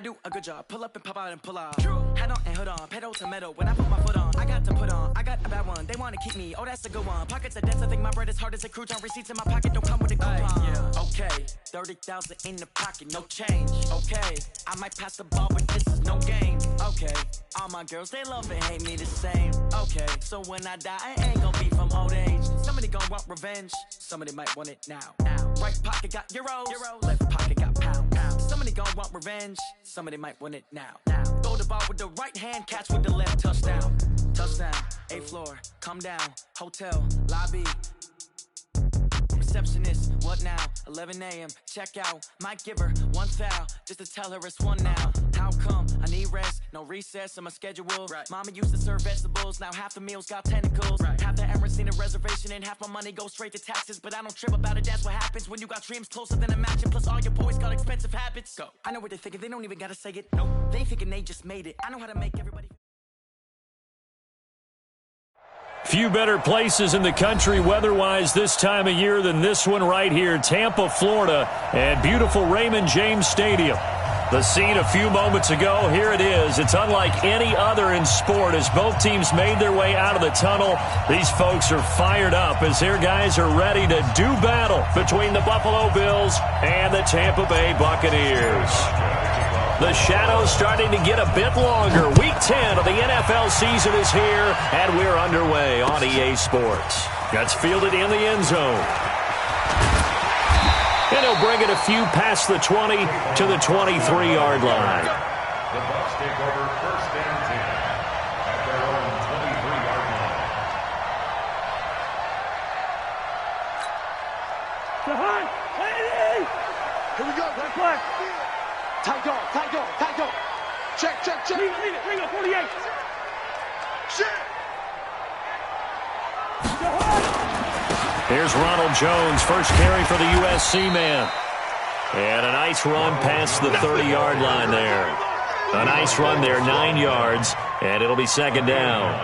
do a good job. Pull up and pop out and pull out. Head on and hood on, pedal to metal. When I put my foot on, I got to put on. I got a bad one, they wanna keep me. Oh, that's a good one. Pockets of debts, I think my bread is hard as a crouton. Receipts in my pocket don't come with a coupon. Yeah. Okay, 30,000 in the pocket, no change. Okay, I might pass the ball, but this is no game. Okay, all my girls, they love and hate me the same. Okay, so when I die, I ain't gonna be from old age. Somebody gonna want revenge, somebody might want it now. Right pocket got euros, left pocket got pounds. Somebody gonna want revenge, somebody might want it now. Throw the ball with the right hand, catch with the left, touchdown. Touchdown, 8th floor, come down, hotel, lobby. Receptionist, what now? 11 a.m. check out. Might give her one foul just to tell her it's one now. How come? I need rest, no recess in my schedule. Right. Mama used to serve vegetables, now half the meals got tentacles. Right. Half the errands seen a reservation and half my money goes straight to taxes. But I don't trip about it, that's what happens when you got dreams closer than a match. Plus all your boys got expensive habits. Go. I know what they're thinking, they don't even gotta say it. No, they ain't thinking they just made it. I know how to make everybody. Few better places in the country weather-wise this time of year than this one right here, Tampa, Florida, and beautiful Raymond James Stadium. The scene a few moments ago, here it is. It's unlike any other in sport as both teams made their way out of the tunnel. These folks are fired up as their guys are ready to do battle between the Buffalo Bills and the Tampa Bay Buccaneers. The shadow's starting to get a bit longer. Week 10 of the NFL season is here, and we're underway on EA Sports. That's fielded in the end zone. And he'll bring it a few past the 20 to the 23-yard line. The Bucs take over 1st and 10 at their own 23-yard line. Here we go. Left flag. Tight dog, tight dog, tight dog. Check, check, check. Leave it, bring up 48. Shit. Here's Ronald Jones, first carry for the USC man. And a nice run past the 30-yard line there. A nice run there, 9 yards, and it'll be second down.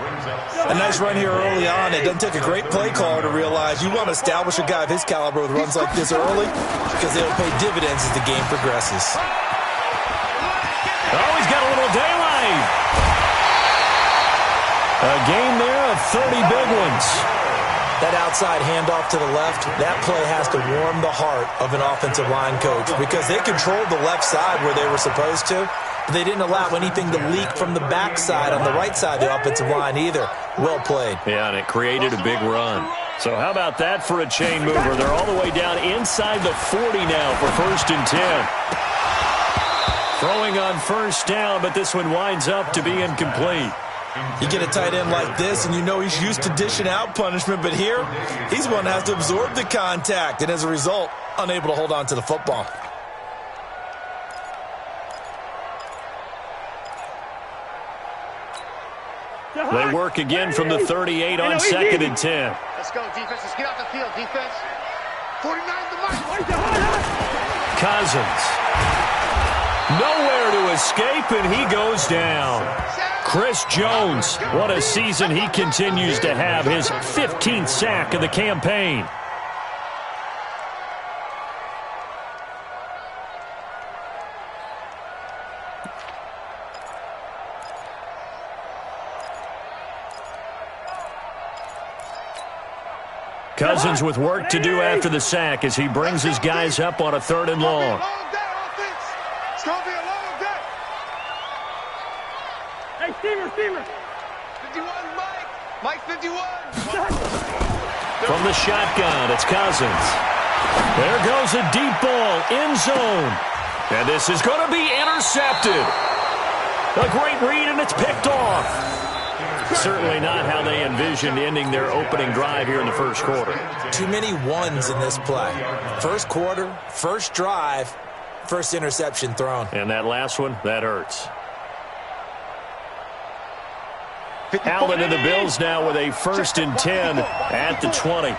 A nice run here early on. It doesn't take a great play caller to realize you want to establish a guy of his caliber with runs like this early because they'll pay dividends as the game progresses. Oh, he's got a little daylight. A game there of 30 big ones. That outside handoff to the left, that play has to warm the heart of an offensive line coach because they controlled the left side where they were supposed to. They didn't allow anything to leak from the backside on the right side of the offensive line either. Well played. Yeah, and it created a big run. So how about that for a chain mover? They're all the way down inside the 40 now for 1st and 10. Throwing on 1st down, but this one winds up to be incomplete. You get a tight end like this, and you know he's used to dishing out punishment, but here, he's one that has to absorb the contact, and as a result, unable to hold on to the football. They work again from the 38 on 2nd and 10. Let's go, defense. Let's get off the field, defense. 49 the mark. Cousins. Nowhere to escape, and he goes down. Chris Jones, what a season he continues to have, his 15th sack of the campaign. Cousins with work to do after the sack as he brings his guys up on a 3rd and long. It's going to be a long day. Hey, Steamer. 51, Mike. Mike, 51. From the shotgun, it's Cousins. There goes a deep ball, end zone. And this is going to be intercepted. A great read, and it's picked off. Certainly not how they envisioned ending their opening drive here in the 1st quarter. Too many ones in this play. 1st quarter, 1st drive, 1st interception thrown. And that last one, that hurts. Allen and the Bills now with a 1st and 10 at the 20.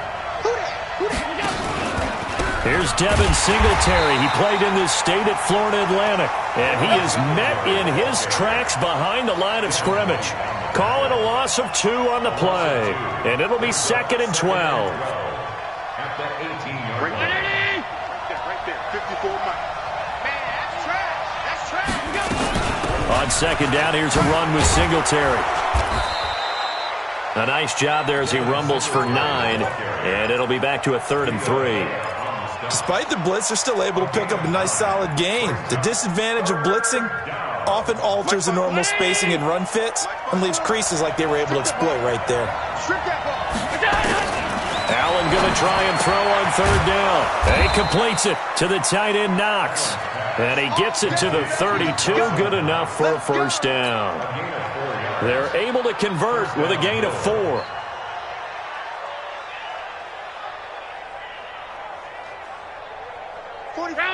Here's Devin Singletary. He played in this state at Florida Atlantic, and he is met in his tracks behind the line of scrimmage. Call it a loss of 2 on the play, and it'll be 2nd and 12. At the 18-yard line. Right there, 54 miles. Man, that's trash. That's trash. On second down, here's a run with Singletary. A nice job there as he rumbles for 9, and it'll be back to a 3rd and 3. Despite the blitz, they're still able to pick up a nice solid gain. The disadvantage of blitzing often alters the normal spacing and run fits and leaves creases like they were able to exploit right there. Allen going to try and throw on 3rd down. And he completes it to the tight end, Knox. And he gets it to the 32, good enough for a 1st down. They're able to convert with a gain of 4.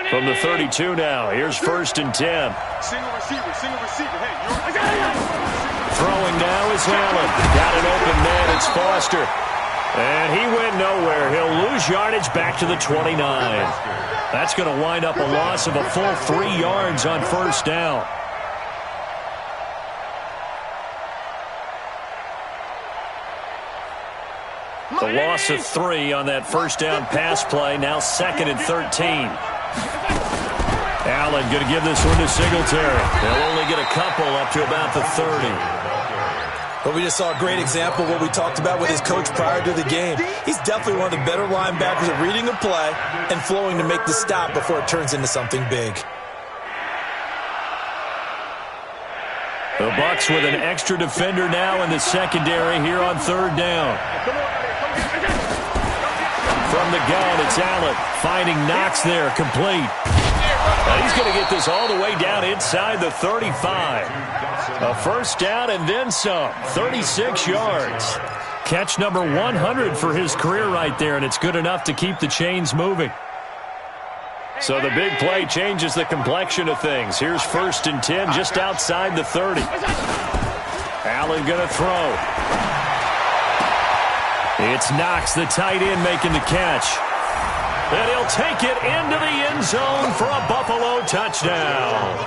From the 32 now, here's 1st and 10. Single receiver. Hey, Throwing now is Allen. Got an open man, it's Foster. And he went nowhere. He'll lose yardage back to the 29. That's going to wind up a loss of a full 3 yards on 1st down. The loss of 3 on that 1st down pass play. Now 2nd and 13. Allen going to give this one to Singletary. They'll only get a couple up to about the 30. But we just saw a great example of what we talked about with his coach prior to the game. He's definitely one of the better linebackers at reading a play and flowing to make the stop before it turns into something big. The Bucs with an extra defender now in the secondary here on 3rd down. From the gun, it's Allen finding Knox there, complete. And he's going to get this all the way down inside the 35. A 1st down and then some, 36 yards. Catch number 100 for his career right there, and it's good enough to keep the chains moving. So the big play changes the complexion of things. Here's 1st and 10 just outside the 30. Allen going to throw. It's Knox, the tight end, making the catch. And he'll take it into the end zone for a Buffalo touchdown.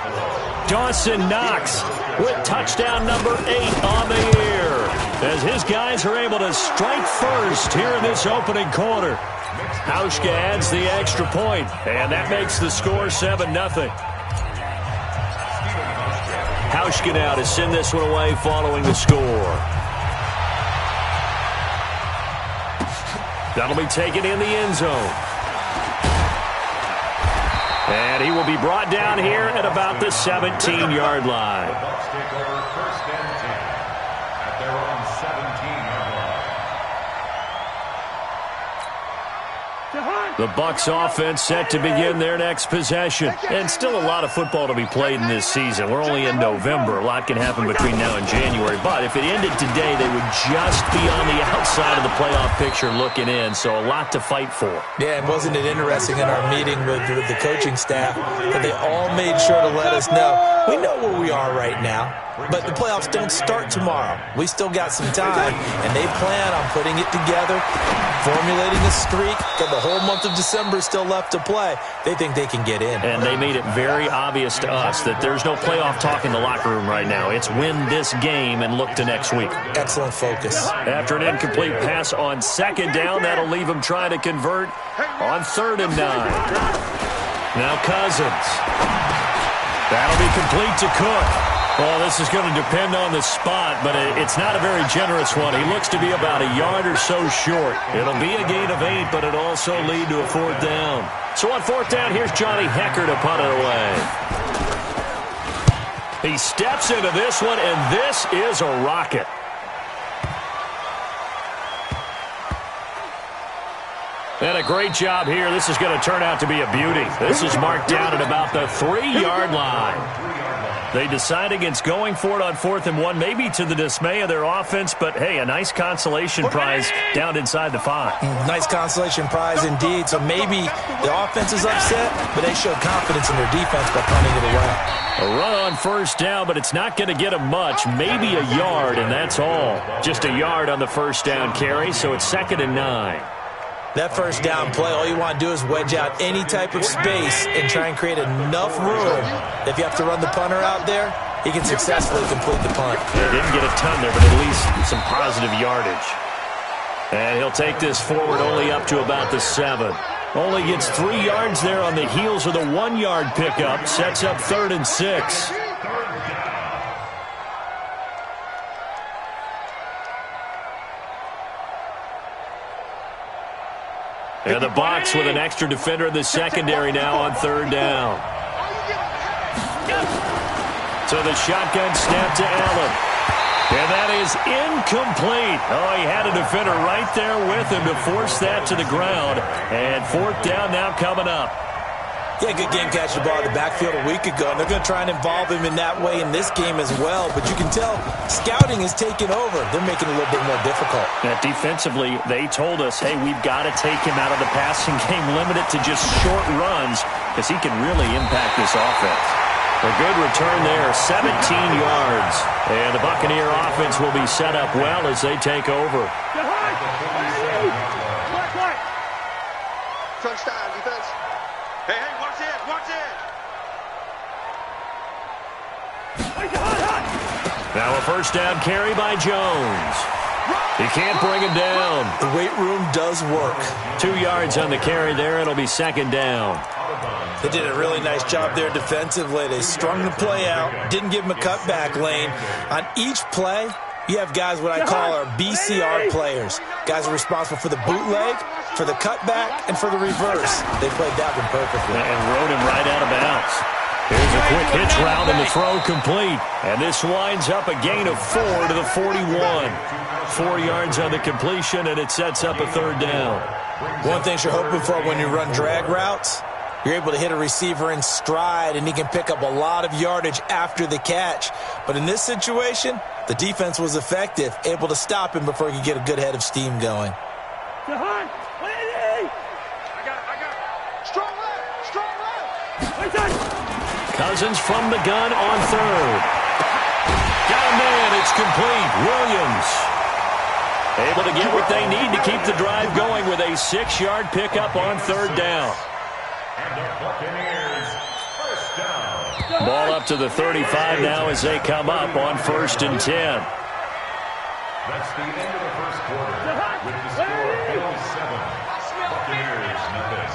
Dawson Knox with touchdown number 8 on the year, as his guys are able to strike first here in this opening quarter. Hauschka adds the extra point, and that makes the score 7-0. Hauschka now to send this one away following the score. That'll be taken in the end zone. And he will be brought down here at about the 17-yard line. Bucs take over 1st and 10 at their own 17-yard line. The Bucs offense set to begin their next possession. And still a lot of football to be played in this season. We're only in November. A lot can happen between now and January. But if it ended today, they would just be on the outside of the playoff picture looking in. So a lot to fight for. Yeah, and wasn't it interesting in our meeting with the coaching staff that they all made sure to let us know, we know where we are right now, but the playoffs don't start tomorrow. We still got some time, and they plan on putting it together, formulating a streak, got the whole month of December still left to play. They think they can get in. And they made it very obvious to us that there's no playoff talk in the locker room right now. It's win this game and look to next week. Excellent focus. After an incomplete pass on 2nd down, that'll leave them trying to convert on 3rd and 9. Now Cousins. That'll be complete to Cook. Well, this is going to depend on the spot, but it's not a very generous one. He looks to be about a yard or so short. It'll be a gain of 8, but it'll also lead to a 4th down. So on 4th down, here's Johnny Hecker to punt it away. He steps into this one, and this is a rocket. And a great job here. This is going to turn out to be a beauty. This is marked down at about the 3-yard line. They decide against going for it on 4th and 1, maybe to the dismay of their offense, but hey, a nice consolation prize down inside the 5. Nice consolation prize indeed. So maybe the offense is upset, but they showed confidence in their defense by punting it away. A run on 1st down, but it's not going to get them much. Maybe a yard, and that's all. Just a yard on the 1st down carry, so it's 2nd and 9. That 1st down play, all you want to do is wedge out any type of space and try and create enough room. If you have to run the punter out there, he can successfully complete the punt. They didn't get a ton there, but at least some positive yardage. And he'll take this forward only up to about the 7. Only gets 3 yards there on the heels of the 1-yard pickup. Sets up 3rd and 6. And the Bucs with an extra defender in the secondary now on third down. So the shotgun snap to Allen. And that is incomplete. Oh, he had a defender right there with him to force that to the ground. And fourth down now coming up. Yeah, good game catching the ball in the backfield a week ago, and they're going to try and involve him in that way in this game as well. But you can tell scouting is taking over. They're making it a little bit more difficult. Now, defensively, they told us, hey, we've got to take him out of the passing game, limit it to just short runs, because he can really impact this offense. A good return there, 17 yards. And the Buccaneer offense will be set up well as they take over. Touchdown, defense. Hey, watch it, watch it. Now a first down carry by Jones. He can't bring him down. The weight room does work. 2 yards on the carry there. It'll be second down. They did a really nice job there defensively. They strung the play out, didn't give him a cutback lane. On each play, you have guys what I call our BCR players. Guys are responsible for the bootleg, for the cutback, and for the reverse. They played that one perfectly. And rode him right out of bounds. Here's a quick hitch route and the throw complete. And this winds up a gain of 4 to the 41. 4 yards on the completion, and it sets up a third down. One thing you're hoping for when you run drag routes, you're able to hit a receiver in stride, and he can pick up a lot of yardage after the catch. But in this situation, the defense was effective, able to stop him before he could get a good head of steam going. I got it. Strong left. Cousins from the gun on third. Got a man. It's complete. Williams able to get what they need to keep the drive going with a 6-yard pickup on third down. And the Buccaneers, first down. Ball up to the 35 now as they come up on 1st and 10. That's the end of the first quarter with the score of Bills 7, Buccaneers nothing.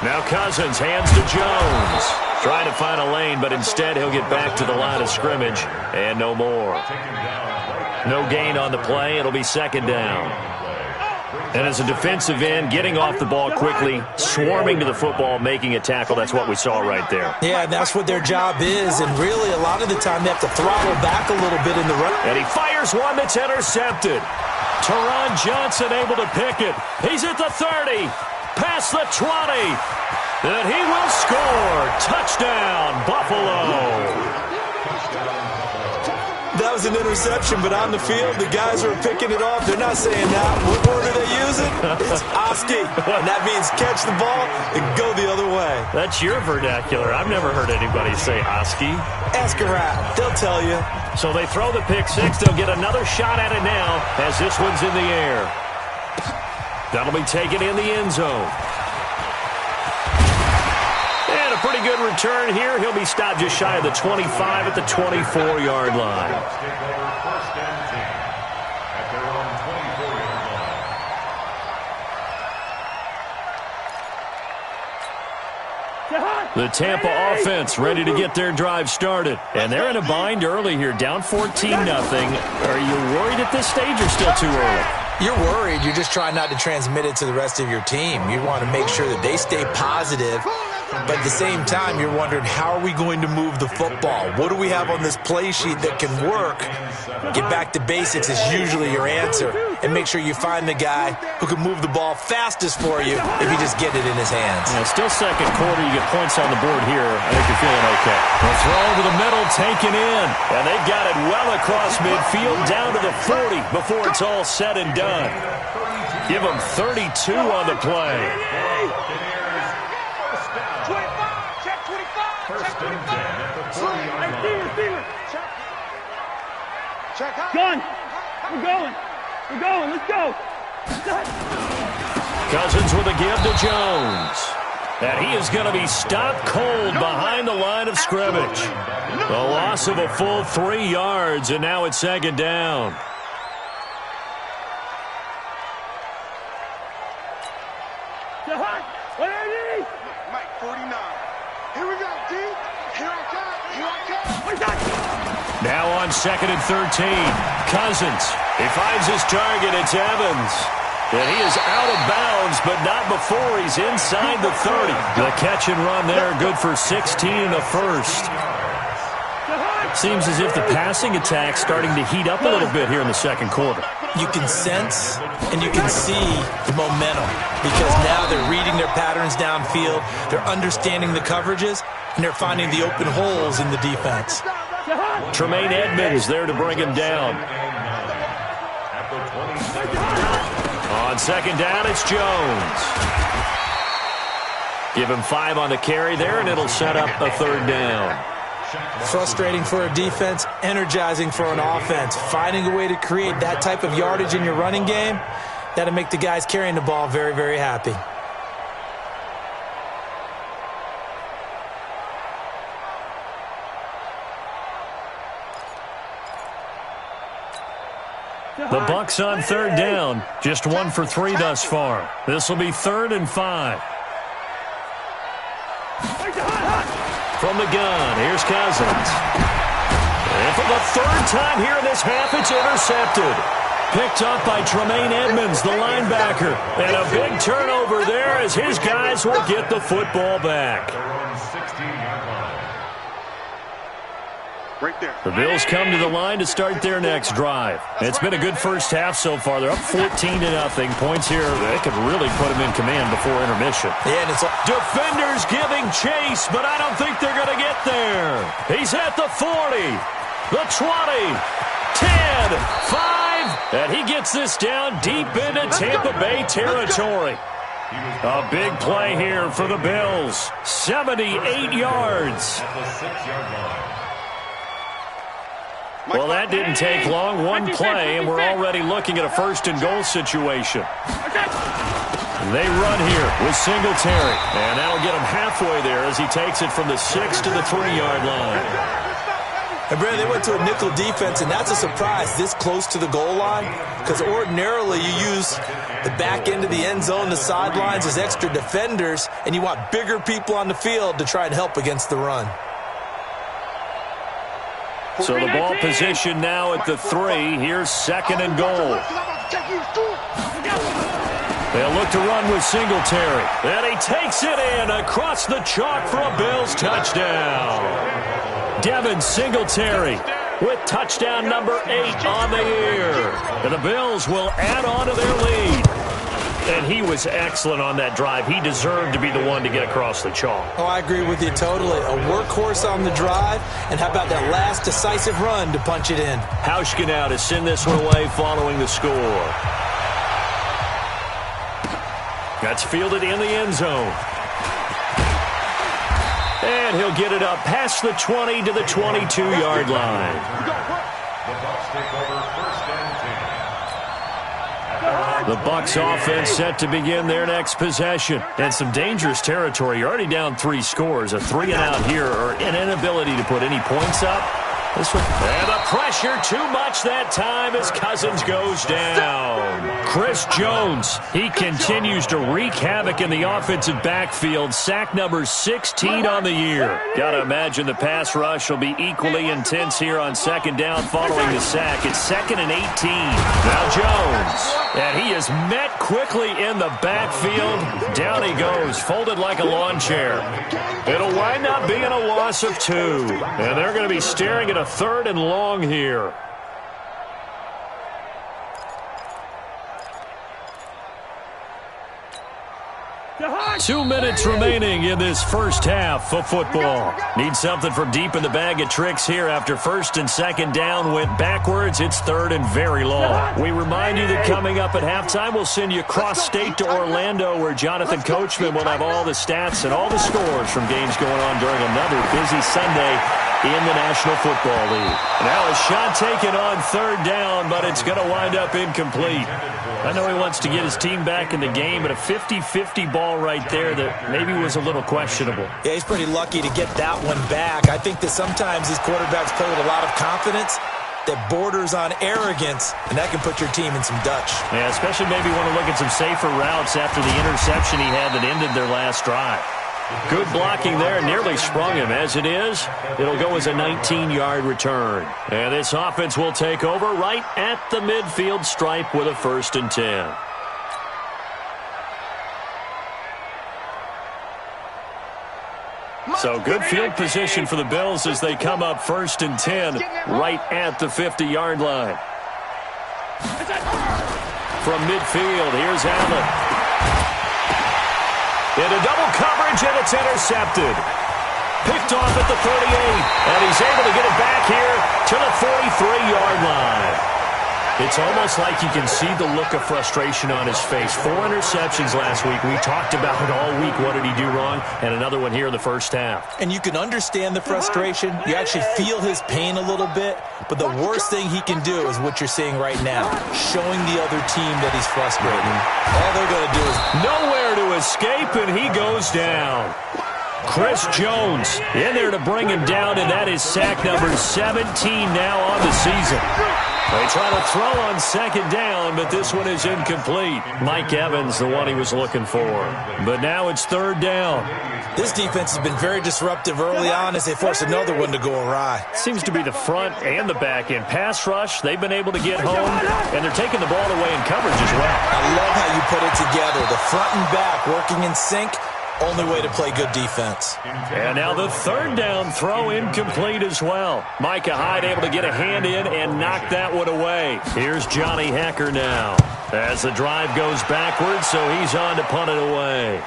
Now Cousins hands to Jones. Trying to find a lane, but instead he'll get back to the line of scrimmage. And no more. No gain on the play. It'll be second down. And as a defensive end, getting off the ball quickly, swarming to the football, making a tackle, that's what we saw right there. Yeah, and that's what their job is. And really, a lot of the time, they have to throttle back a little bit in the run. And he fires one that's intercepted. Teron Johnson able to pick it. He's at the 30, past the 20. And he will score. Touchdown, Buffalo. That was an interception, but on the field, the guys are picking it off. They're not saying that. What word are they using? It's Oski. And that means catch the ball and go the other way. That's your vernacular. I've never heard anybody say Oski. Ask around. They'll tell you. So they throw the pick six. They'll get another shot at it now as this one's in the air. That'll be taken in the end zone. And a pretty good return here. He'll be stopped just shy of the 25 at the 24-yard line. Take over first and 10 at their own 24-yard line. The Tampa offense ready to get their drive started. And they're in a bind early here, down 14-0. Are you worried at this stage or still too early? You're worried. You're just trying not to transmit it to the rest of your team. You want to make sure that they stay positive. But at the same time, you're wondering, how are we going to move the football? What do we have on this play sheet that can work? Get back to basics is usually your answer. And make sure you find the guy who can move the ball fastest for you if you just get it in his hands. Yeah, still second quarter. You get points on the board here. I think you're feeling okay. The throw over the middle, taken in. And they've got it well across midfield, down to the 40 before it's all said and done. Give them 32 on the play. First and 10 at the 40-yard line. Gun. We're going. Let's go. Cousins with a give to Jones. And he is going to be stopped cold behind the line of scrimmage. The loss of a full 3 yards, and now it's second down. Mike 49. Here we go, D. Here I come. Now on 2nd and 13. Cousins. He finds his target. It's Evans. And he is out of bounds, but not before he's inside the 30. The catch and run there, good for 16 in the first. Seems as if the passing attack's starting to heat up a little bit here in the second quarter. You can sense and you can see the momentum because now they're reading their patterns downfield, they're understanding the coverages, and they're finding the open holes in the defense. Tremaine Edmonds there to bring him down. On second down, it's Jones. Give him 5 on the carry there, and it'll set up a third down. Frustrating for a defense, energizing for an offense. Finding a way to create that type of yardage in your running game, that'll make the guys carrying the ball very, very happy. The Bucs on third down. Just 1 for 3 thus far. This will be 3rd and 5. From the gun, here's Cousins. And for the 3rd time here in this half, it's intercepted. Picked up by Tremaine Edmonds, the linebacker. And a big turnover there as his guys will get the football back. Right there. The Bills come to the line to start their next drive. It's been a good first half so far. They're up 14-0. Points here, they could really put them in command before intermission. Yeah, and it's defenders giving chase, but I don't think they're going to get there. He's at the 40, the 20, 10, 5, and he gets this down deep into Tampa Bay territory. A big play here for the Bills. 78 yards. At the 6-yard line. Well, that didn't take long. One play, and we're already looking at a 1st and goal situation. They run here with Singletary, and that'll get him halfway there as he takes it from the 6 to the 3-yard line. And Brad, they went to a nickel defense, and that's a surprise this close to the goal line because ordinarily you use the back end of the end zone, the sidelines as extra defenders, and you want bigger people on the field to try and help against the run. So the ball position now at the 3. Here's 2nd and goal. They'll look to run with Singletary. And he takes it in across the chalk for a Bills touchdown. Devin Singletary with touchdown number 8 on the year. And the Bills will add on to their lead. And he was excellent on that drive. He deserved to be the one to get across the chalk. Oh, I agree with you totally. A workhorse on the drive, and how about that last decisive run to punch it in? Hauschka now to send this one away following the score. That's fielded in the end zone. And he'll get it up past the 20 to the 22-yard line. The Bucs take over 1st and 10. The Bucs offense set to begin their next possession. And some dangerous territory. You're already down 3 scores. A 3-and-out here or an inability to put any points up. This one. And the pressure too much that time as Cousins goes down. Chris Jones, he continues to wreak havoc in the offensive backfield. Sack number 16 on the year. Got to imagine the pass rush will be equally intense here on 2nd down following the sack. It's 2nd and 18. Now Jones. And he is met quickly in the backfield. Down he goes, folded like a lawn chair. It'll wind up being a loss of 2. And they're going to be staring at a 3rd and long here. Two minutes remaining in this first half of football. Need something from deep in the bag of tricks here after 1st and 2nd down went backwards. It's 3rd and very long. We remind you that coming up at halftime, we'll send you cross-state to Orlando where Jonathan Coachman will have all the stats and all the scores from games going on during another busy Sunday in the National Football League. Now a shot taken on 3rd down, but it's going to wind up incomplete. I know he wants to get his team back in the game, but a 50-50 ball right there that maybe was a little questionable. Yeah, he's pretty lucky to get that one back. I think that sometimes these quarterbacks play with a lot of confidence that borders on arrogance, and that can put your team in some Dutch. Yeah, especially maybe want to look at some safer routes after the interception he had that ended their last drive. Good blocking there, nearly sprung him. As it is, it'll go as a 19-yard return. And this offense will take over right at the midfield stripe with a 1st and 10. So good field position for the Bills as they come up 1st and 10 right at the 50-yard line. From midfield, here's Allen. Into double coverage, and it's intercepted. Picked off at the 38, and he's able to get it back here to the 43-yard line. It's almost like you can see the look of frustration on his face. 4 interceptions last week. We talked about it all week. What did he do wrong? And another one here in the first half. And you can understand the frustration. You actually feel his pain a little bit. But the worst thing he can do is what you're seeing right now, showing the other team that he's frustrated. All they're going to do is nowhere to escape, and he goes down. Chris Jones in there to bring him down, and that is sack number 17 now on the season. They try to throw on 2nd down, but this one is incomplete. Mike Evans, the one he was looking for. But now it's 3rd down. This defense has been very disruptive early on as they force another one to go awry. Seems to be the front and the back end. Pass rush, they've been able to get home, and they're taking the ball away in coverage as well. I love how you put it together. The front and back working in sync. Only way to play good defense. And now the 3rd down throw incomplete as well. Micah Hyde able to get a hand in and knock that one away. Here's Johnny Hecker now as the drive goes backwards, so he's on to punt it away.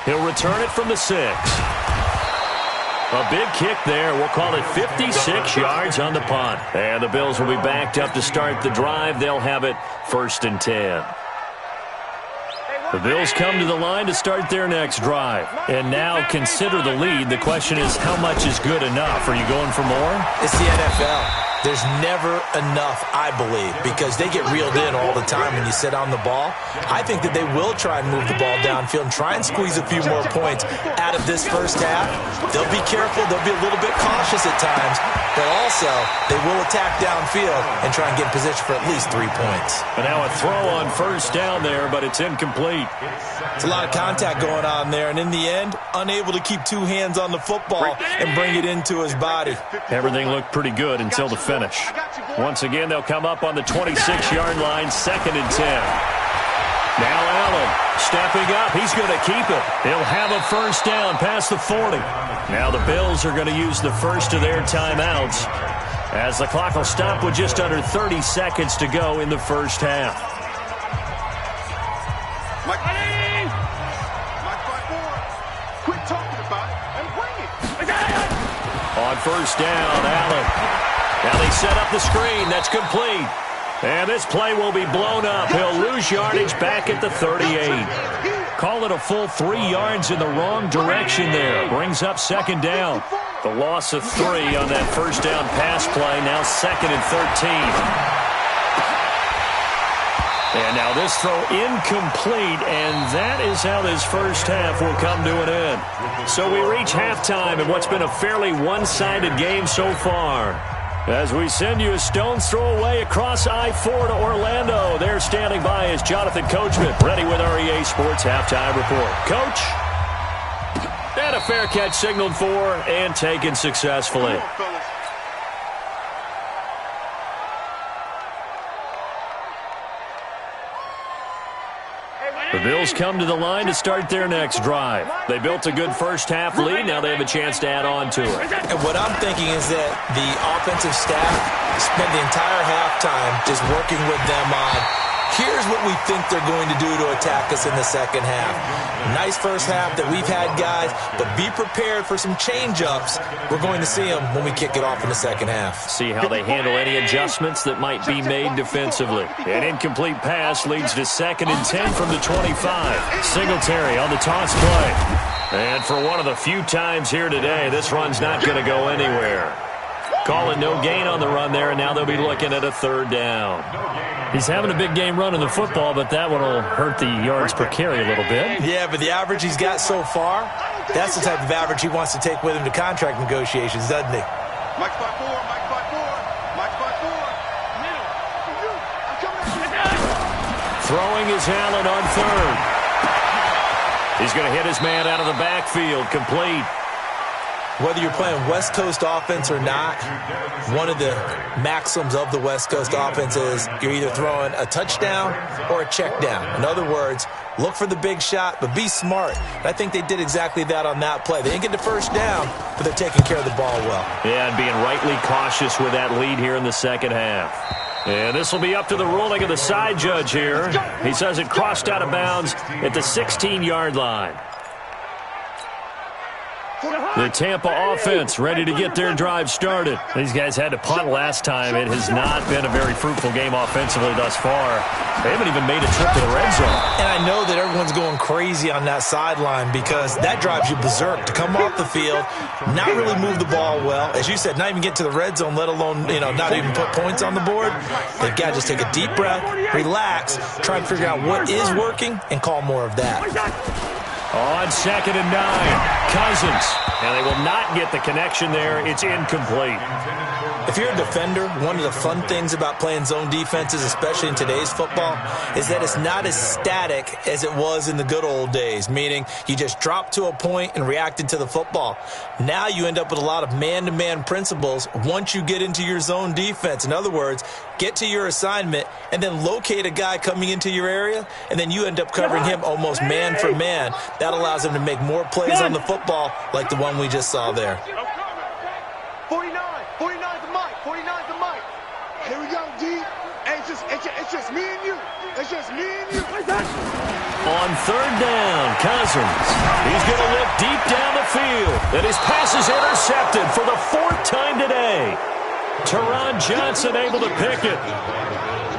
He'll return it from the 6. A big kick there. We'll call it 56 yards on the punt. And the Bills will be backed up to start the drive. They'll have it 1st and 10. The Bills come to the line to start their next drive. And now consider the lead. The question is, how much is good enough? Are you going for more? It's the NFL. There's never enough, I believe, because they get reeled in all the time when you sit on the ball. I think that they will try and move the ball downfield and try and squeeze a few more points out of this first half. They'll be careful. They'll be a little bit cautious at times, but also they will attack downfield and try and get in position for at least 3 points. And now a throw on 1st down there, but it's incomplete. It's a lot of contact going on there, and in the end, unable to keep 2 hands on the football and bring it into his body. Everything looked pretty good until the finish. Once again, they'll come up on the 26-yard line, 2nd and 10. Now Allen stepping up. He's going to keep it. He'll have a 1st down past the 40. Now the Bills are going to use the first of their timeouts as the clock will stop with just under 30 seconds to go in the first half. Quit talking about it and bring it. On 1st down, Allen. Now they set up the screen. That's complete. And this play will be blown up. He'll lose yardage back at the 38. Call it a full 3 yards in the wrong direction there. Brings up 2nd down. The loss of 3 on that 1st down pass play. Now 2nd and 13. And now this throw incomplete, and that is how this first half will come to an end. So we reach halftime in what's been a fairly one-sided game so far. As we send you a stone's throw away across I-4 to Orlando. There standing by is Jonathan Coachman, ready with our EA Sports Halftime Report. Coach, and a fair catch signaled for and taken successfully. The Bills come to the line to start their next drive. They built a good first half lead. Now they have a chance to add on to it. And what I'm thinking is that the offensive staff spent the entire halftime just working with them on, here's what we think they're going to do to attack us in the second half. Nice first half that we've had, guys, but be prepared for some change-ups. We're going to see them when we kick it off in the second half. See how they handle any adjustments that might be made defensively. An incomplete pass leads to 2nd and 10 from the 25. Singletary on the toss play. And for one of the few times here today, this run's not going to go anywhere. Call it no gain on the run there, and now they'll be looking at a 3rd down. He's having a big game running the football, but that one will hurt the yards per carry a little bit. Yeah, but the average he's got so far, that's the type of average he wants to take with him to contract negotiations, doesn't he? Mike 5-4, Mike 5-4, Mike 5-4. Middle. I'm coming. Throwing is Allen on 3rd. He's going to hit his man out of the backfield, complete. Whether you're playing West Coast offense or not, one of the maxims of the West Coast offense is you're either throwing a touchdown or a check down. In other words, look for the big shot, but be smart. And I think they did exactly that on that play. They didn't get the first down, but they're taking care of the ball well. Yeah, and being rightly cautious with that lead here in the second half. And this will be up to the ruling of the side judge here. He says it crossed out of bounds at the 16-yard line. The Tampa offense ready to get their drive started. These guys had to punt last time. It has not been a very fruitful game offensively thus far. They haven't even made a trip to the red zone. And I know that everyone's going crazy on that sideline because that drives you berserk to come off the field, not really move the ball well. As you said, not even get to the red zone, let alone, not even put points on the board. They've got to just take a deep breath, relax, try and figure out what is working, and call more of that. On 2nd and 9, Cousins. And they will not get the connection there. It's incomplete. If you're a defender, one of the fun things about playing zone defenses, especially in today's football, is that it's not as static as it was in the good old days, meaning you just drop to a point and reacted to the football. Now you end up with a lot of man-to-man principles once you get into your zone defense. In other words, get to your assignment and then locate a guy coming into your area, and then you end up covering him almost man for man. That allows him to make more plays on the football like the one we just saw there. 49's the mic. 49's the mic. Here we go, D. Hey, it's just me and you. It's just me and you. On 3rd down, Cousins. He's going to look deep down the field. And his pass is intercepted for the 4th time today. Teron Johnson able to pick it.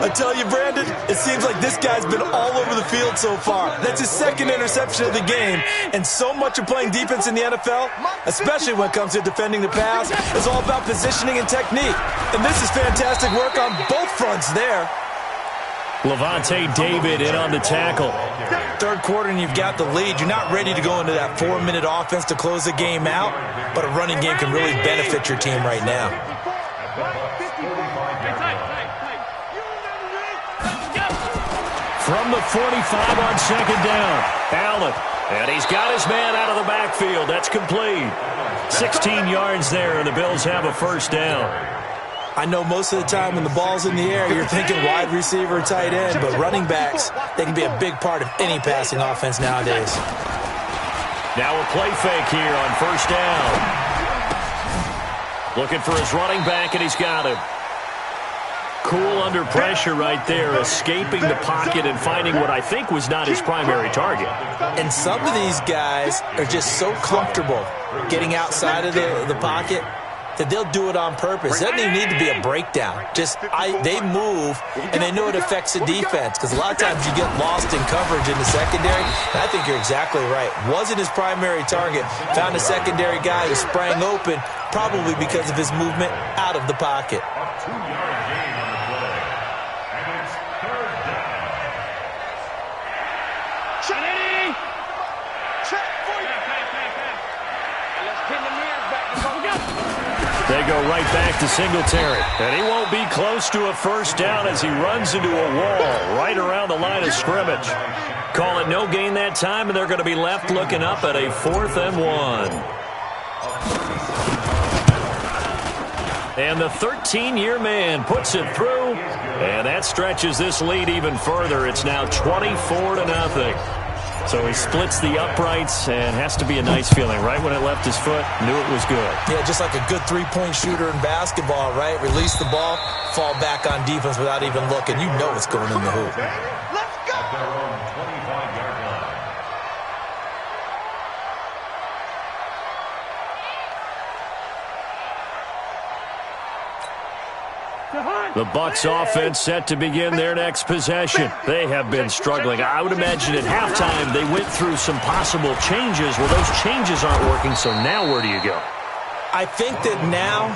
I tell you, Brandon, it seems like this guy's been all over the field so far. That's his 2nd interception of the game. And so much of playing defense in the NFL, especially when it comes to defending the pass, is all about positioning and technique. And this is fantastic work on both fronts there. Levante David in on the tackle. 3rd quarter and you've got the lead. You're not ready to go into that 4-minute offense to close the game out, but a running game can really benefit your team right now. From the 45 on 2nd down, Allen. And he's got his man out of the backfield. That's complete. 16 yards there, and the Bills have a 1st down. I know most of the time when the ball's in the air, you're thinking wide receiver or tight end, but running backs, they can be a big part of any passing offense nowadays. Now a play fake here on 1st down. Looking for his running back, and he's got him. Cool under pressure right there, escaping the pocket and finding what I think was not his primary target. And some of these guys are just so comfortable getting outside of the pocket that they'll do it on purpose. It doesn't even need to be a breakdown. They move, and they know it affects the defense because a lot of times you get lost in coverage in the secondary. And I think you're exactly right. Wasn't his primary target. Found a secondary guy who sprang open, probably because of his movement out of the pocket. A 2-yard gain on the play. And it's 3rd down. Check for you. Let's pin the mirrors back. They go right back to Singletary. And he won't be close to a 1st down as he runs into a wall right around the line of scrimmage. Call it no gain that time, and they're going to be left looking up at a 4th and 1. And the 13-year man puts it through, and that stretches this lead even further. It's now 24-0. So he splits the uprights, and has to be a nice feeling. Right when it left his foot, knew it was good. Yeah, just like a good 3-point shooter in basketball, right? Release the ball, fall back on defense without even looking. You know it's going in the hoop. Let's go. At their own 25-yard line. The Bucs offense set to begin their next possession. They have been struggling. I would imagine at halftime they went through some possible changes. Well, those changes aren't working, so now where do you go? I think that now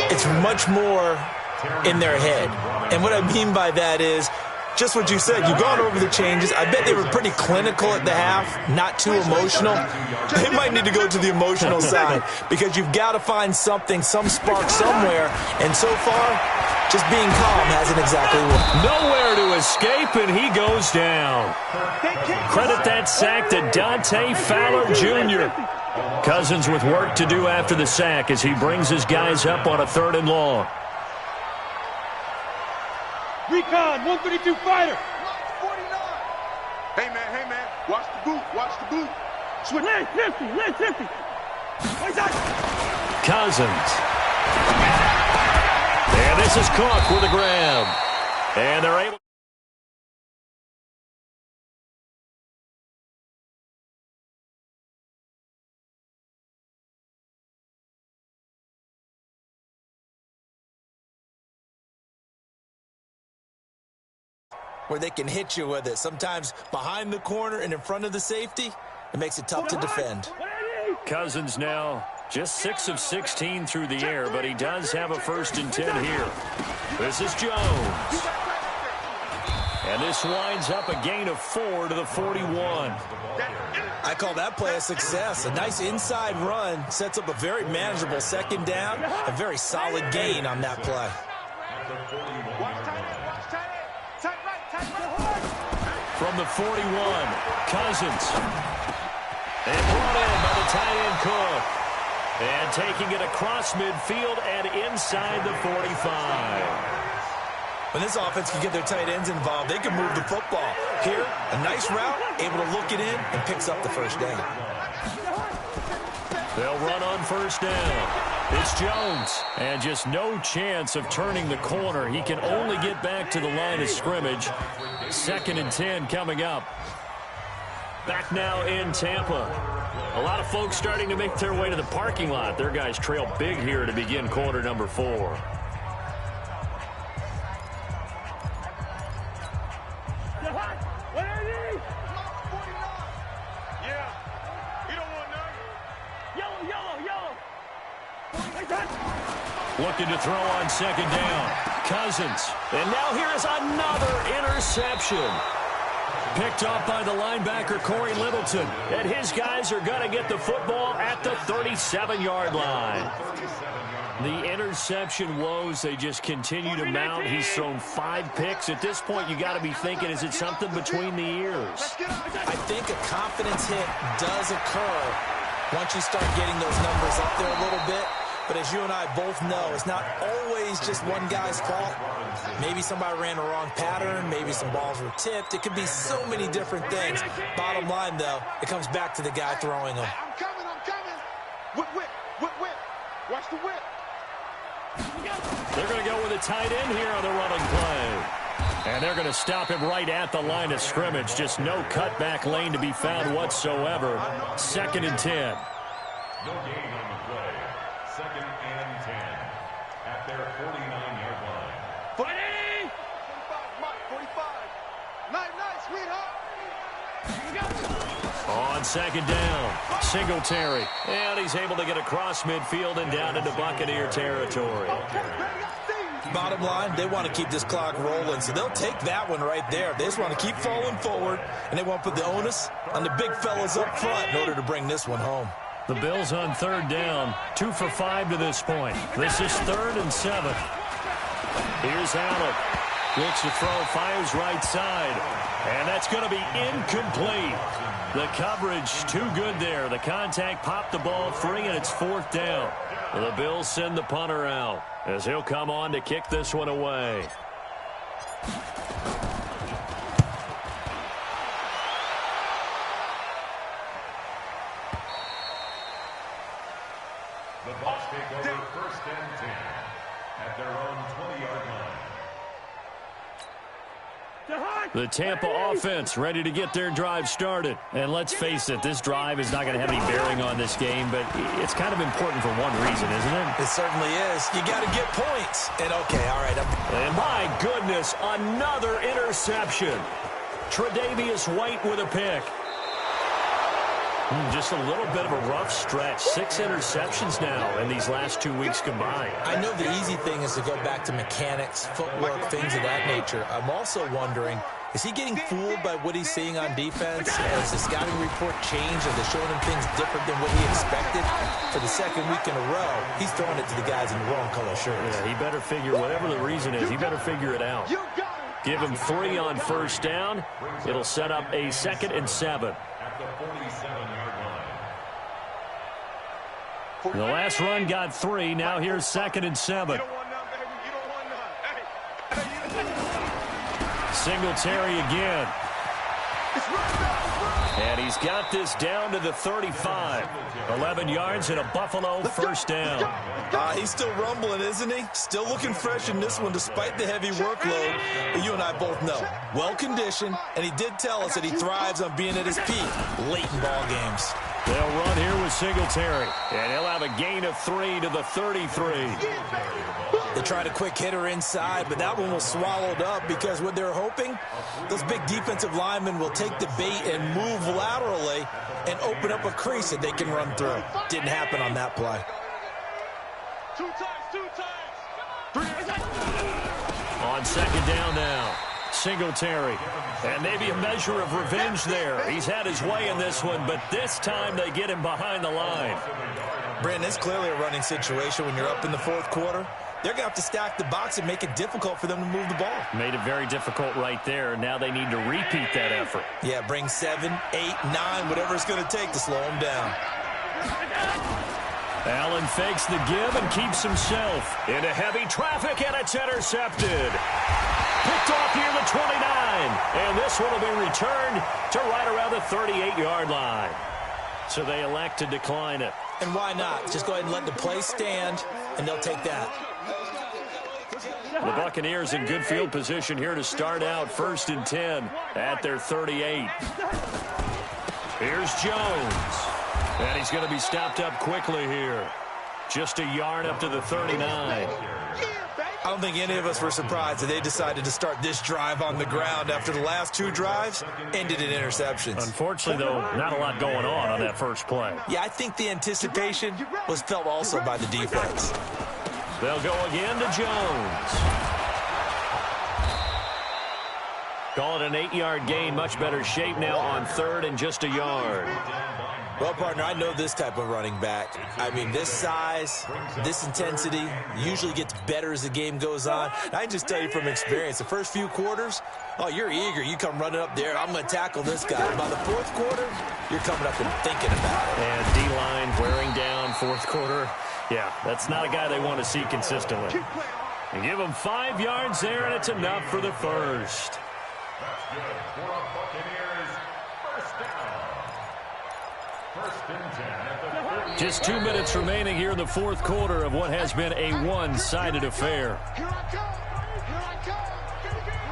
it's much more in their head. And what I mean by that is just what you said. You've gone over the changes. I bet they were pretty clinical at the half, not too emotional. They might need to go to the emotional side because you've got to find something, some spark somewhere. And so far, just being calm hasn't exactly worked. Nowhere to escape, and he goes down. Credit that sack to Dante Fowler Jr. Cousins with work to do after the sack as he brings his guys up on a 3rd and long. Recon, 132 fighter. Hey, man. Watch the boot. Switch. Lance 50. Cousins. And this is Cook with a grab. And they're able. Where they can hit you with it. Sometimes behind the corner and in front of the safety, it makes it tough to defend. Cousins now just 6 of 16 through the air, but he does have a 1st and 10 here. This is Jones. And this winds up a gain of 4 to the 41. I call that play a success. A nice inside run sets up a very manageable 2nd down. A very solid gain on that play. From the 41, Cousins. And brought in by the tight end Cook. And taking it across midfield and inside the 45. When this offense can get their tight ends involved, they can move the football. Here, a nice route, able to look it in, and picks up the 1st down. They'll run on 1st down. It's Jones. And just no chance of turning the corner. He can only get back to the line of scrimmage. 2nd and 10 coming up. Back now in Tampa. A lot of folks starting to make their way to the parking lot. Their guys trail big here to begin quarter number 4. Looking to throw on 2nd down. Cousins. And now here is another interception. Picked off by the linebacker, Corey Littleton. And his guys are going to get the football at the 37-yard line. The interception woes, they just continue to mount. He's thrown 5 picks. At this point, you got to be thinking, is it something between the ears? I think a confidence hit does occur once you start getting those numbers up there a little bit. But as you and I both know, it's not always just one guy's fault. Maybe somebody ran a wrong pattern. Maybe some balls were tipped. It could be so many different things. Bottom line, though, it comes back to the guy throwing them. I'm coming. Whip. Watch the whip. They're going to go with a tight end here on the running play. And they're going to stop him right at the line of scrimmage. Just no cutback lane to be found whatsoever. 2nd and 10. No gain on the play. 2nd and 10 at their 49-yard line. 45. Nice, sweetheart. On 2nd down, Singletary. And he's able to get across midfield and down into Buccaneer territory. Bottom line, they want to keep this clock rolling, so they'll take that one right there. They just want to keep falling forward, and they want to put the onus on the big fellas up front in order to bring this one home. The Bills on 3rd down, 2 for 5 to this point. This is 3rd and 7. Here's Allen. Looks to throw, fires right side. And that's going to be incomplete. The coverage too good there. The contact popped the ball free, and it's 4th down. The Bills send the punter out as he'll come on to kick this one away. The Bucs take over 1st and 10 at their own 20-yard line. The Tampa offense ready to get their drive started. And let's face it, this drive is not going to have any bearing on this game, but it's kind of important for one reason, isn't it? It certainly is. You got to get points. And okay, all right. And my goodness, another interception. Tre'Davious White with a pick. Just a little bit of a rough stretch. 6 interceptions now in these last 2 weeks combined. I know the easy thing is to go back to mechanics, footwork, things of that nature. I'm also wondering, is he getting fooled by what he's seeing on defense? Has the scouting report changed? Are they showing him things different than what he expected? For the 2nd week in a row, he's throwing it to the guys in the wrong color shirts. Yeah, he better figure, whatever the reason is, he better figure it out. Give him 3 on 1st down. It'll set up a 2nd and 7. At the 47-yard line. The last run got 3. Now here's 2nd and 7. You don't want none, baby. You don't want none. Hey. Singletary again. And he's got this down to the 35. 11 yards and a Buffalo first down. He's still rumbling, isn't he? Still looking fresh in this one despite the heavy workload. But you and I both know, well-conditioned, and he did tell us that he thrives on being at his peak late in ball games. They'll run here with Singletary, and he'll have a gain of 3 to the 33. They tried a quick hitter inside, but that one was swallowed up because what they're hoping, those big defensive linemen will take the bait and move laterally and open up a crease that they can run through. Didn't happen on that play. 2 times. On 2nd down now, Singletary. And maybe a measure of revenge there. He's had his way in this one, but this time they get him behind the line. Brandon, it's clearly a running situation when you're up in the 4th quarter. They're going to have to stack the box and make it difficult for them to move the ball. Made it very difficult right there. Now they need to repeat that effort. Yeah, bring 7, 8, 9, whatever it's going to take to slow them down. Allen fakes the give and keeps himself into heavy traffic, and it's intercepted. Picked off near the 29, and this one will be returned to right around the 38-yard line. So they elect to decline it. And why not? Just go ahead and let the play stand, and they'll take that. The Buccaneers in good field position here to start out 1st and 10 at their 38. Here's Jones. And he's going to be stopped up quickly here. Just a yard up to the 39. I don't think any of us were surprised that they decided to start this drive on the ground after the last 2 drives ended in interceptions. Unfortunately, though, not a lot going on that first play. Yeah, I think the anticipation was felt also by the defense. They'll go again to Jones. Call it an 8-yard gain. Much better shape now on 3rd and just a yard. Well, partner, I know this type of running back. I mean, this size, this intensity usually gets better as the game goes on. And I can just tell you from experience, the first few quarters, oh, you're eager. You come running up there, I'm going to tackle this guy. By the 4th quarter, you're coming up and thinking about it. And D-line wearing down 4th quarter. Yeah, that's not a guy they want to see consistently. And give him 5 yards there, and it's enough for the first. That's good for a Buccaneers first down. 1st and 10 at the 30. Just 2 minutes remaining here in the 4th quarter of what has been a one-sided affair. Here I come. Here I come. Here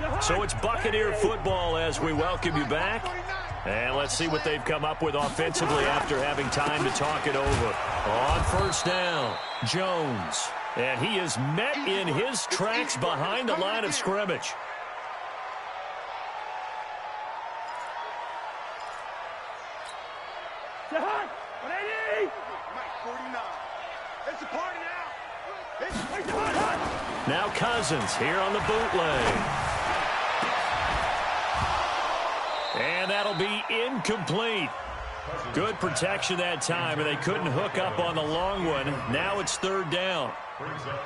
I come. So it's Buccaneer football as we welcome you back. And let's see what they've come up with offensively after having time to talk it over. On 1st down, Jones. And he is met in his tracks behind the line of scrimmage. Now Cousins here on the bootleg. And that'll be incomplete. Good protection that time, and they couldn't hook up on the long one. Now it's 3rd down.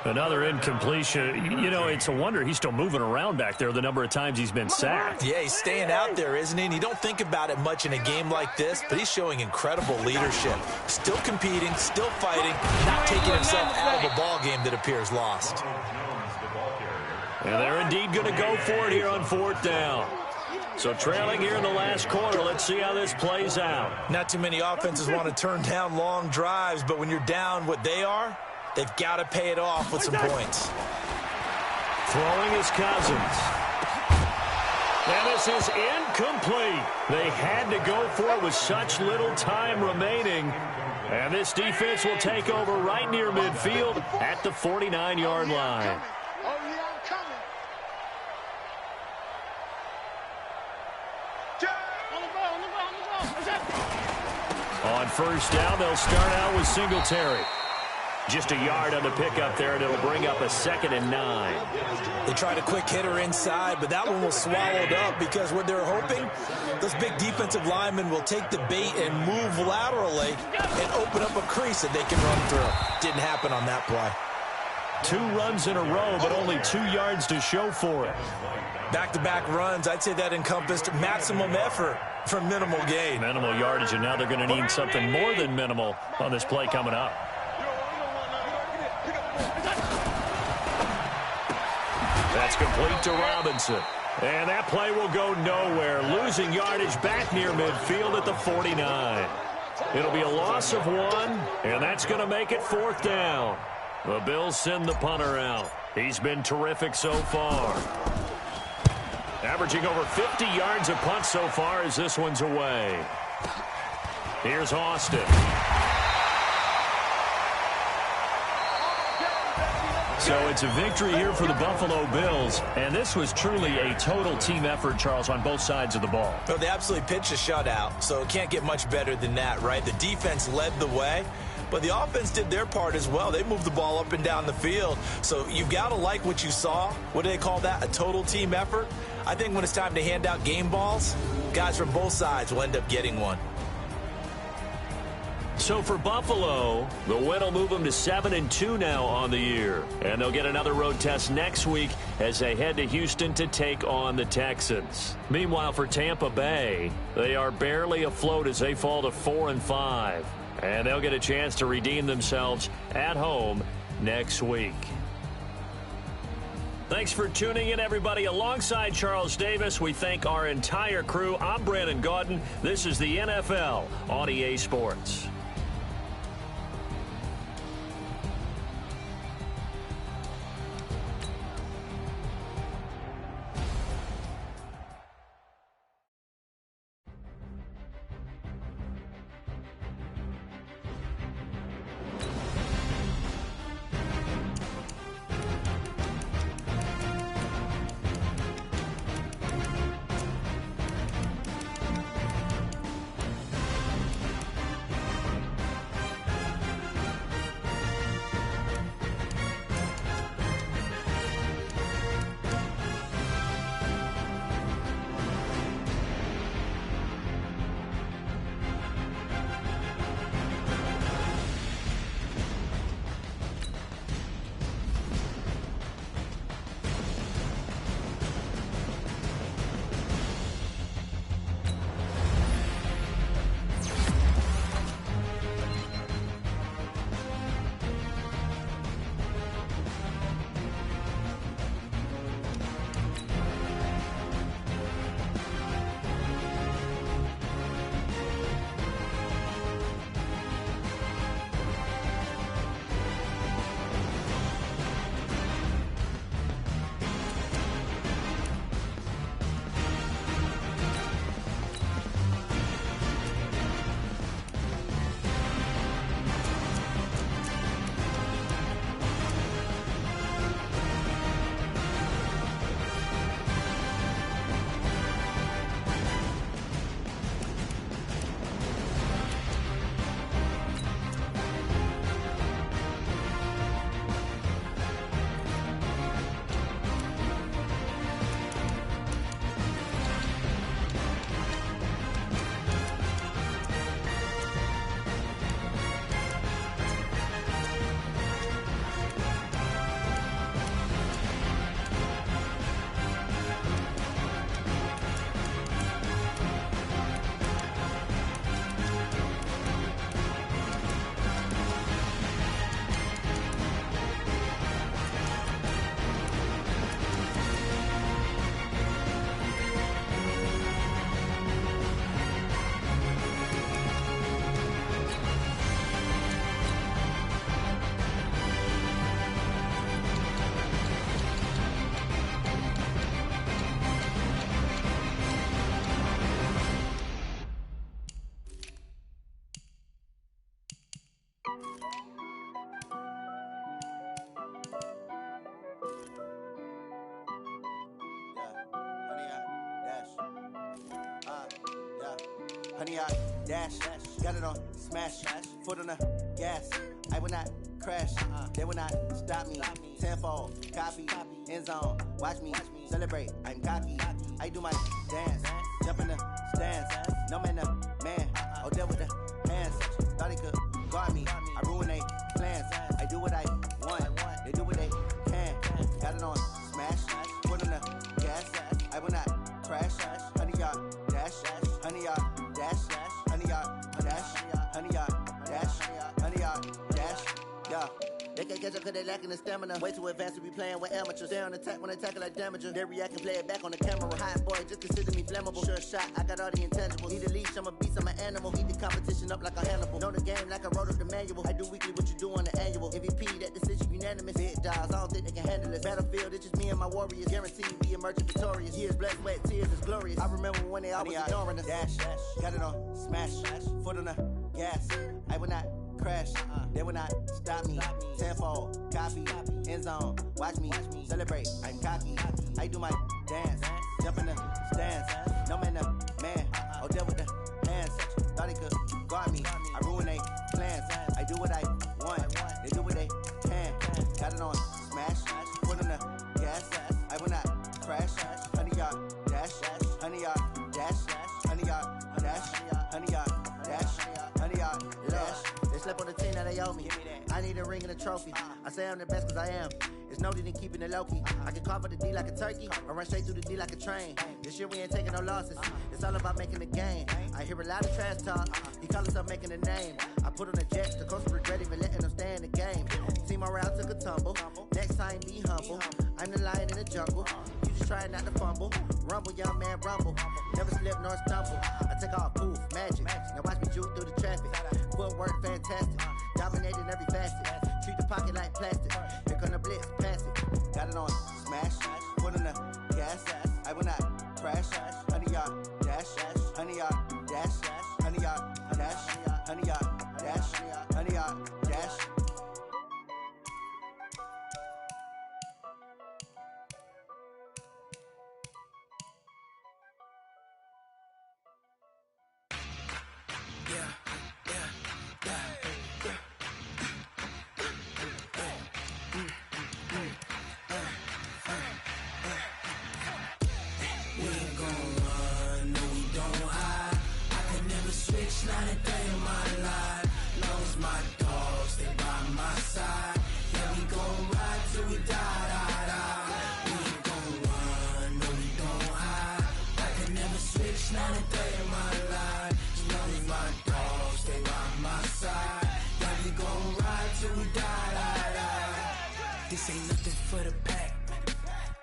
Another incompletion. You know, it's a wonder he's still moving around back there the number of times he's been sacked. Yeah, he's staying out there, isn't he? And you don't think about it much in a game like this, but he's showing incredible leadership. Still competing, still fighting, not taking himself out of a ball game that appears lost. And they're indeed going to go for it here on 4th down. So trailing here in the last quarter, let's see how this plays out. Not too many offenses want to turn down long drives, but when you're down what they are, they've got to pay it off with some points. Throwing is Cousins. And this is incomplete. They had to go for it with such little time remaining. And this defense will take over right near midfield at the 49-yard line. On 1st down, they'll start out with Singletary. Just a yard on the pickup there, and it'll bring up a 2nd and 9. They tried a quick hitter inside, but that one was swallowed up because what they're hoping, those big defensive linemen will take the bait and move laterally and open up a crease that they can run through. Didn't happen on that play. 2 runs in a row, but only 2 yards to show for it. Back-to-back runs, I'd say that encompassed maximum effort for minimal gain. Minimal yardage, and now they're going to need something more than minimal on this play coming up. That's complete to Robinson. And that play will go nowhere, losing yardage back near midfield at the 49. It'll be a loss of 1, and that's going to make it 4th down. The Bills send the punter out. He's been terrific so far. Averaging over 50 yards a punt so far as this one's away. Here's Austin. So it's a victory here for the Buffalo Bills, and this was truly a total team effort, Charles, on both sides of the ball. Well, they absolutely pitched a shutout, so it can't get much better than that, right? The defense led the way, but the offense did their part as well. They moved the ball up and down the field, so you've got to like what you saw. What do they call that? A total team effort? I think when it's time to hand out game balls, guys from both sides will end up getting one. So for Buffalo, the win will move them to 7-2 now on the year. And they'll get another road test next week as they head to Houston to take on the Texans. Meanwhile, for Tampa Bay, they are barely afloat as they fall to 4-5. And they'll get a chance to redeem themselves at home next week. Thanks for tuning in, everybody. Alongside Charles Davis, we thank our entire crew. I'm Brandon Gaudin. This is the NFL on EA Sports. Honey, I dash, got it on smash, foot on the gas. I will not crash, they will not stop me. Tenfold, copy, end zone, watch me celebrate. I'm cocky, I do my dance, jump in the stands. No man, man, oh there with the hands. Thought he could guard me, I ruin they plans. I do what I want, they do what they can. Got it on smash, foot on the gas. I will not crash, honey, y'all dash, honey, y'all Yeah. They can't catch up cause they lacking the stamina. Way too advanced to be playing with amateurs. Stay on attack when they tackle like damager. They react and play it back on the camera. Hot boy, just consider me flammable. Sure shot, I got all the intangibles. Need a leash, I'm a beast, I'm an animal. Eat the competition up like a Hannibal. Know the game like I wrote up the manual. I do weekly what you do on the annual. MVP, that decision unanimous. Big dogs, I don't think they can handle it. Battlefield, it's just me and my warriors. Guaranteed we emerging victorious. Years, blood, sweat, tears, it's glorious. I remember when they always ignoring us. Dash, got it on, smash, foot on the gas. I will not crash, they will not stop me. Tenfold, copy, end zone, watch me celebrate. I'm cocky, I do my dance, jump in the stands. No man, oh, deal with the hands. Thought he could guard me, I ruin they plans. I do what I want, they do what they can. Got it on, smash, put on the gas. I will not crash, 100-yard dash, 100-yard dash, 100-yard dash, 100-yard dash, 100-yard dash. They slept on the team that they owe me. I need a ring and a trophy. I say I'm the best cause I am. It's noted in keeping it low-key. I can carve up the D like a turkey or run straight through the D like a train. This year we ain't taking no losses. It's all about making the game. I hear a lot of trash talk. He call himself making a name. I put on the jets. The coach regret even letting them stay in the game. Team morale took a tumble. Next time be humble. I'm the lion in the jungle. You just try not to fumble. Rumble, young man, rumble. Never slip nor stumble. I take off, poof, magic. Now watch me juke through the traffic. Footwork fantastic. Dominating every facet. Treat the pocket like plastic. Here come the blitz, pass it. Got it on, smash. Put on the gas. I will not crash. 100-yard dash. 100-yard dash. 100-yard dash. 100-yard dash. 100-yard dash. Not a day in my life. Long as my dogs, they by my side. Yeah, we gon' ride till we die. We ain't gon' run, no, we don't hide. I can never switch, not a day in my life. As long as my dogs, they by my side. Yeah, we gon' ride till we die. This ain't nothing for the pack.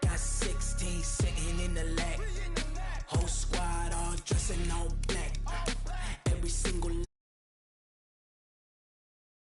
Got 16 sitting in the lag. Whole squad all dressing all